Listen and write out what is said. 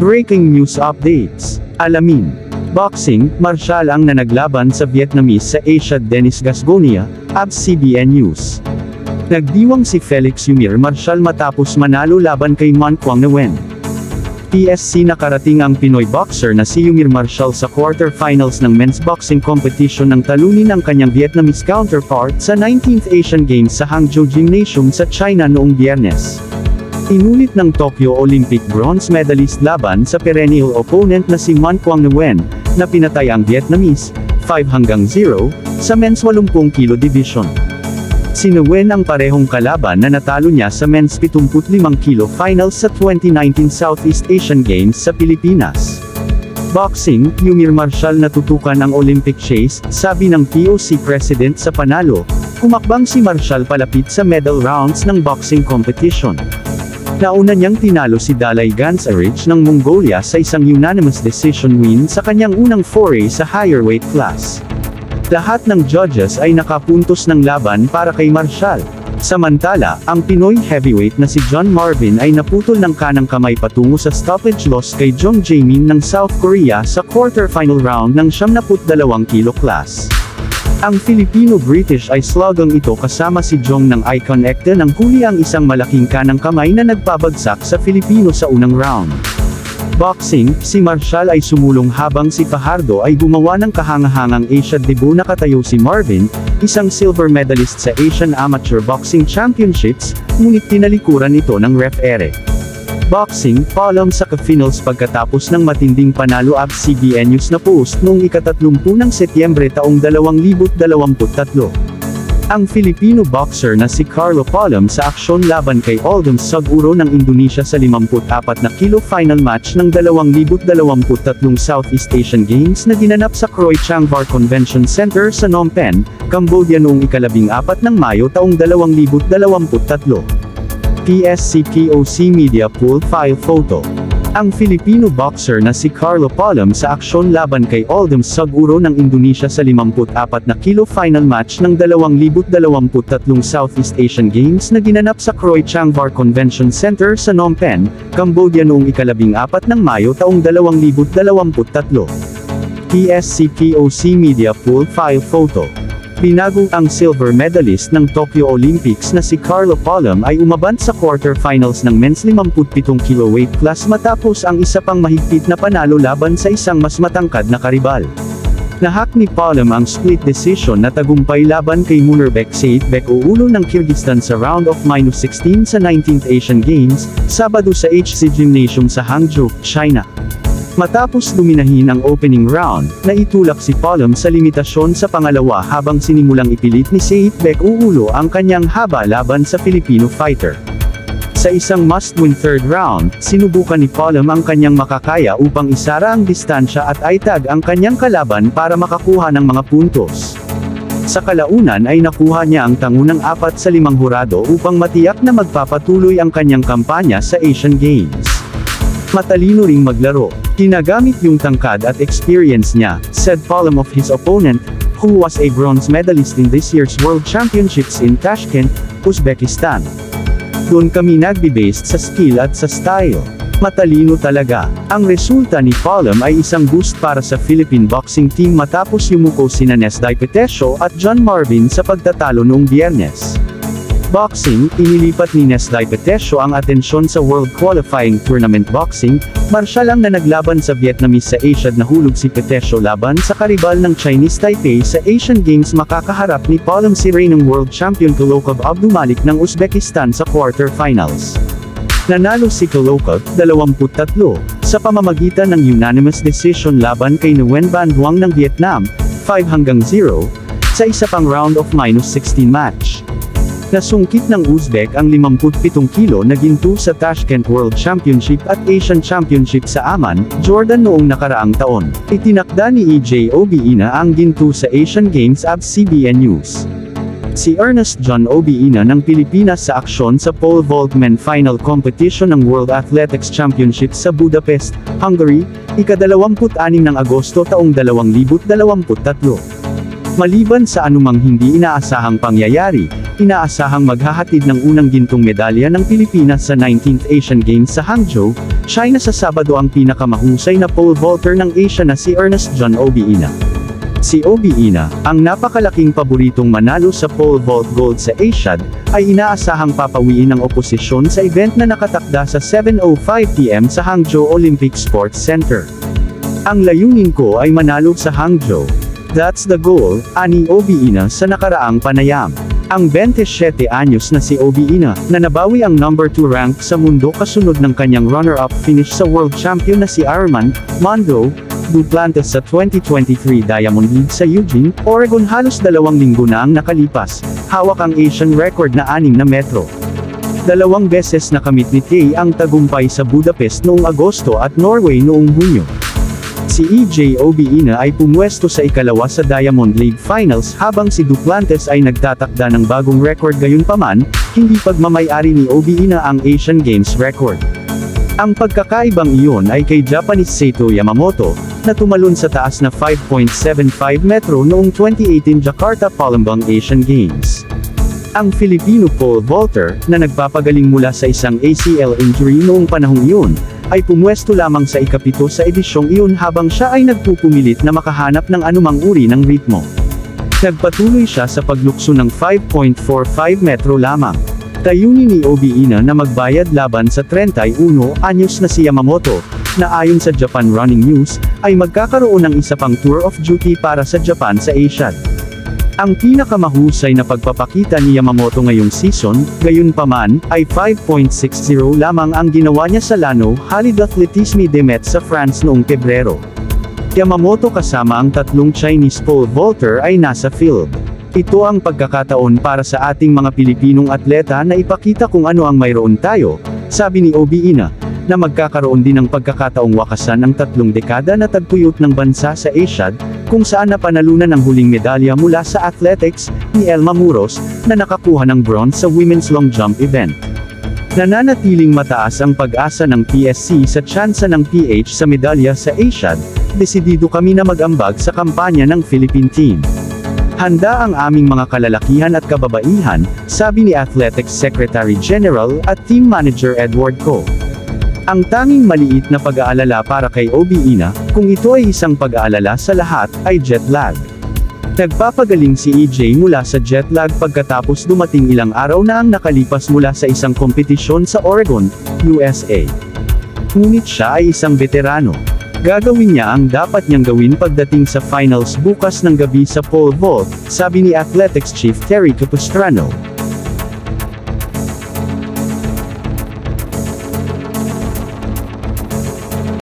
Breaking news updates. Alamin. Boxing, martial ang nanaglaban sa Vietnamese sa Asia. Dennis Gasgonia, ABS-CBN News. Nagdiwang si Felix Yumir Marcial matapos manalo laban kay Man Quang Nguyen. PSC nakarating ang Pinoy boxer na si Yumir Marcial sa quarterfinals ng men's boxing competition nang talunin ang kanyang Vietnamese counterpart sa 19th Asian Games sa Hangzhou Gymnasium sa China noong Biyernes. Inulit ng Tokyo Olympic bronze medalist laban sa perennial opponent na si Man Quang Nguyen, na pinatay ang Vietnamese, 5-0, sa men's 80 kilo division. Si Nguyen ang parehong kalaban na natalo niya sa men's 75 kilo finals sa 2019 Southeast Asian Games sa Pilipinas. Boxing, Yumir Marcial natutukan ang Olympic chase, sabi ng POC President sa panalo. Kumakbang si Marcial palapit sa medal rounds ng boxing competition. Nauna niyang tinalo si Dalai Gansarich ng Mongolia sa isang unanimous decision win sa kanyang unang foray sa higher weight class. Lahat ng judges ay nakapuntos ng laban para kay Marcial. Samantala, ang Pinoy heavyweight na si John Marvin ay naputol ng kanang kamay patungo sa stoppage loss kay Jong Jae-min ng South Korea sa quarterfinal round ng 72 kilo class. Ang Filipino-British ay slogang ito kasama si Jong ng Icon Ekta nang huli ang isang malaking kanang kamay na nagpabagsak sa Filipino sa unang round. Boxing, si Marcial ay sumulong habang si Fajardo ay gumawa ng kahangahangang Asia debut. Nakatayo si Marvin, isang silver medalist sa Asian Amateur Boxing Championships, ngunit tinalikuran ito ng Ref Ere. Boxing, paalam sa ka-finals pagkatapos ng matinding panalo. ABS-CBN News na post noong ika-30 ng Setyembre taong 2023. Ang Filipino boxer na si Carlo Paalam sa aksyon laban kay Aldam Suguro ng Indonesia sa 54 na kilo final match ng 2023 Southeast Asian Games na ginanap sa Kroi Chang Var Convention Center sa Phnom Penh, Cambodia noong ika-14 ng Mayo taong 2023. PSC-POC Media Pool File Photo. Ang Filipino boxer na si Carlo Paalam sa aksyon laban kay Aldam Suguro ng Indonesia sa 54 na kilo final match ng 2023 Southeast Asian Games na ginanap sa Kroi Chang Var Convention Center sa Phnom Penh, Cambodia noong ika-14 ng Mayo taong 2023. PSC-POC Media Pool File Photo. Binago ang silver medalist ng Tokyo Olympics na si Carlo Paalam ay umabant sa quarterfinals ng men's 57 kilo weight class matapos ang isa pang mahigpit na panalo laban sa isang mas matangkad na karibal. Nahak ni Paalam ang split decision na tagumpay laban kay Munerbek Seyitbek Oulu ng Kyrgyzstan sa round of -16 sa 19th Asian Games, Sabado sa HC Gymnasium sa Hangzhou, China. Matapos dominahin ang opening round, naitulak si Paalam sa limitasyon sa pangalawa habang sinimulang ipilit ni Seyitbek Oulu ang kanyang haba laban sa Filipino fighter. Sa isang must-win third round, sinubukan ni Paalam ang kanyang makakaya upang isara ang distansya at aitag ang kanyang kalaban para makakuha ng mga puntos. Sa kalaunan ay nakuha niya ang tangunang 4 sa 5 hurado upang matiyak na magpapatuloy ang kanyang kampanya sa Asian Games. Matalino ring maglaro. Ginagamit yung tangkad at experience niya, said Paalam of his opponent, who was a bronze medalist in this year's World Championships in Tashkent, Uzbekistan. Doon kami nagbe-based sa skill at sa style. Matalino talaga. Ang resulta ni Paalam ay isang boost para sa Philippine boxing team matapos yumuko sina Nesday Petesio at John Marvin sa pagtatalo noong Biyernes. Boxing, inilipat ni Nesday Petesio ang atensyon sa World Qualifying Tournament Boxing. Marcial ang nanaglaban sa Vietnamese sa Asia. Nahulog si Petesio laban sa karibal ng Chinese Taipei sa Asian Games. Makakaharap ni Paalam si reigning world champion Kulokov Abdumalik ng Uzbekistan sa quarterfinals. Nanalo si Kulokov, 23, sa pamamagitan ng unanimous decision laban kay Nguyen Van Duong ng Vietnam, 5-0, sa isa pang round of -16 match. Nasungkit ng Uzbek ang 57 kilo na ginto sa Tashkent World Championship at Asian Championship sa Amman, Jordan noong nakaraang taon. Itinakda ni EJ Obiina ang ginto sa Asian Games. ABS-CBN News. Si Ernest John Obiina ng Pilipinas sa aksyon sa pole vault men final competition ng World Athletics Championships sa Budapest, Hungary, ika-26 ng Agosto taong 2023. Maliban sa anumang hindi inaasahang pangyayari, inaasahang maghahatid ng unang gintong medalya ng Pilipinas sa 19th Asian Games sa Hangzhou, China sa Sabado ang pinakamahusay na pole vaulter ng Asia na si Ernest John Obiina. Si Obiina, ang napakalaking paboritong manalo sa pole vault gold sa Asiad, ay inaasahang papawiin ng oposisyon sa event na nakatakda sa 7:05 PM sa Hangzhou Olympic Sports Center. Ang layunin ko ay manalo sa Hangzhou. That's the goal, ani Obiina sa nakaraang panayam. Ang 27 anyos na si Obiina, na nabawi ang number 2 rank sa mundo kasunod ng kanyang runner-up finish sa world champion na si Armando Duplantis sa 2023 Diamond League sa Eugene, Oregon halos 2 linggo na ang nakalipas, hawak ang Asian record na 6 na metro. 2 beses nakamit ni Tay ang tagumpay sa Budapest noong Agosto at Norway noong Hunyo. Si EJ Obiina ay pumwesto sa ikalawa sa Diamond League Finals habang si Duplantis ay nagtatakda ng bagong record gayunpaman, hindi pagmamay-ari ni Obiina ang Asian Games record. Ang pagkakaibang iyon ay kay Japanese Seito Yamamoto, na tumalon sa taas na 5.75 metro noong 2018 Jakarta Palembang Asian Games. Ang Filipino pole vaulter, na nagpapagaling mula sa isang ACL injury noong panahong iyon, ay pumwesto lamang sa ikapito sa edisyong iyon habang siya ay nagpupumilit na makahanap ng anumang uri ng ritmo. Nagpatuloy siya sa paglukso ng 5.45 metro lamang. Tayunin ni Obiina na magbayad laban sa 31 anyos na si Yamamoto, na ayon sa Japan Running News, ay magkakaroon ng isa pang tour of duty para sa Japan sa Asiad. Ang pinakamahusay na pagpapakita ni Yamamoto ngayong season, gayunpaman, ay 5.60 lamang ang ginawa niya sa Lano Halid Athletisme de Metz sa France noong Pebrero. Yamamoto kasama ang 3 Chinese pole vaulter ay nasa field. Ito ang pagkakataon para sa ating mga Pilipinong atleta na ipakita kung ano ang mayroon tayo, sabi ni Obiina, na magkakaroon din ng pagkakataong wakasan ang 3 dekada na tagpuyot ng bansa sa Asiad, kung saan napanalunan ang huling medalya mula sa athletics, ni Elma Muros, na nakakuha ng bronze sa women's long jump event. Nananatiling mataas ang pag-asa ng PSC sa tsansa ng PH sa medalya sa Asiad, desidido kami na mag-ambag sa kampanya ng Philippine team. Handa ang aming mga kalalakihan at kababaihan, sabi ni Athletics Secretary General at Team Manager Edward Ko. Ang tanging maliit na pag-aalala para kay Obiina, kung ito ay isang pag-aalala sa lahat, ay jet lag. Nagpapagaling si EJ mula sa jet lag pagkatapos dumating ilang araw na ang nakalipas mula sa isang kompetisyon sa Oregon, USA. Ngunit siya ay isang veterano. Gagawin niya ang dapat niyang gawin pagdating sa finals bukas ng gabi sa pole vault, sabi ni Athletics Chief Terry Capistrano.